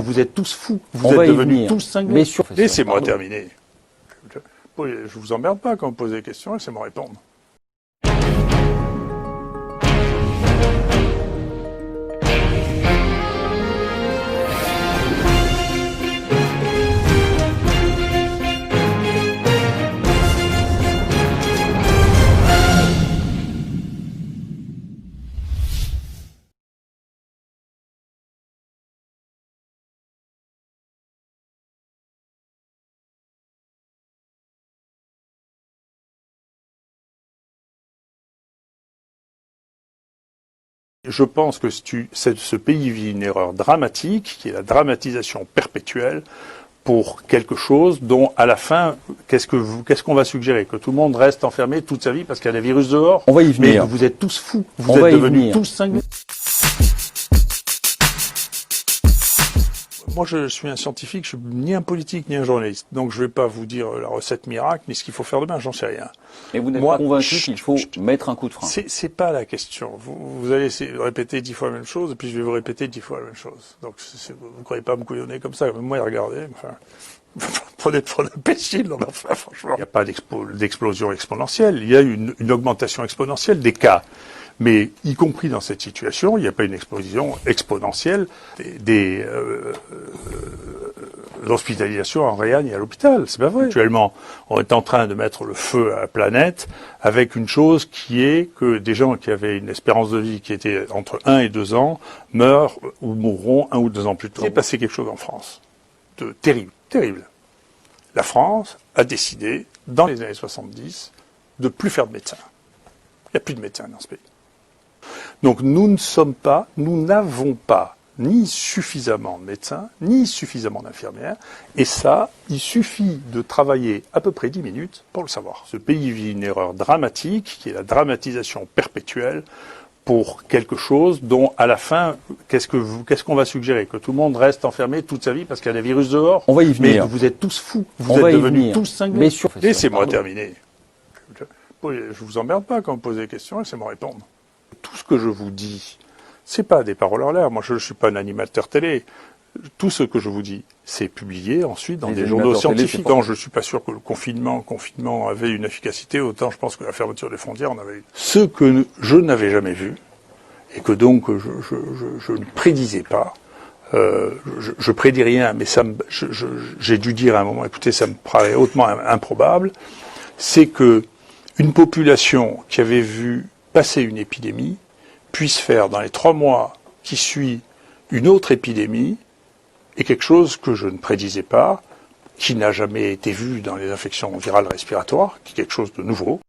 Vous êtes tous fous, vous êtes devenus tous cinglés. Laissez-moi terminer. Je vous emmerde pas quand vous posez des questions, laissez-moi répondre. Je pense que ce pays vit une erreur dramatique, qui est la dramatisation perpétuelle pour quelque chose dont, à la fin, qu'est-ce qu'on va suggérer? Que tout le monde reste enfermé toute sa vie parce qu'il y a des virus dehors? On va y venir. Mais vous êtes tous fous, vous êtes devenus tous cinglés. Moi, je suis un scientifique, je suis ni un politique ni un journaliste. Donc, je ne vais pas vous dire la recette miracle, ni ce qu'il faut faire demain, j'en sais rien. Et vous n'êtes pas convaincu qu'il faut mettre un coup de frein? C'est pas la question. Vous allez répéter 10 fois la même chose, et puis je vais vous répéter 10 fois la même chose. Donc, vous ne croyez pas me couillonner comme ça. Même moi, regardez. Enfin, prenez pour l'imbécile, enfin, franchement. Il n'y a pas d'explosion exponentielle. Il y a une augmentation exponentielle des cas. Mais, y compris dans cette situation, il n'y a pas une explosion exponentielle des l'hospitalisation en réanimation et à l'hôpital. C'est pas vrai. Actuellement, on est en train de mettre le feu à la planète avec une chose qui est que des gens qui avaient une espérance de vie qui était entre 1 et 2 ans meurent ou mourront 1 ou 2 ans plus tôt. Il s'est passé quelque chose en France de terrible, terrible. La France a décidé, dans les années 70, de plus faire de médecins. Il n'y a plus de médecins dans ce pays. Donc nous n'avons pas ni suffisamment de médecins, ni suffisamment d'infirmières, et ça, il suffit de travailler à peu près 10 minutes pour le savoir. Ce pays vit une erreur dramatique, qui est la dramatisation perpétuelle pour quelque chose dont, à la fin, qu'est-ce qu'on va suggérer? Que tout le monde reste enfermé toute sa vie parce qu'il y a des virus dehors? On va y venir. Mais vous êtes tous fous, vous êtes devenus tous cinglés. Laissez-moi terminer. Je vous emmerde pas quand vous posez des questions, laissez-moi répondre. Tout ce que je vous dis, c'est pas des paroles en l'air. Moi, je ne suis pas un animateur télé. Tout ce que je vous dis, c'est publié ensuite dans des journaux scientifiques. Tant je suis pas sûr que le confinement avait une efficacité, autant je pense que la fermeture des frontières en avait une. Ce que je n'avais jamais vu, et que donc je ne prédisais pas, je prédis rien, mais j'ai dû dire à un moment, écoutez, ça me paraît hautement improbable, c'est que une population qui avait vu passer une épidémie puisse faire dans les 3 mois qui suivent une autre épidémie, et quelque chose que je ne prédisais pas, qui n'a jamais été vu dans les infections virales respiratoires, qui est quelque chose de nouveau.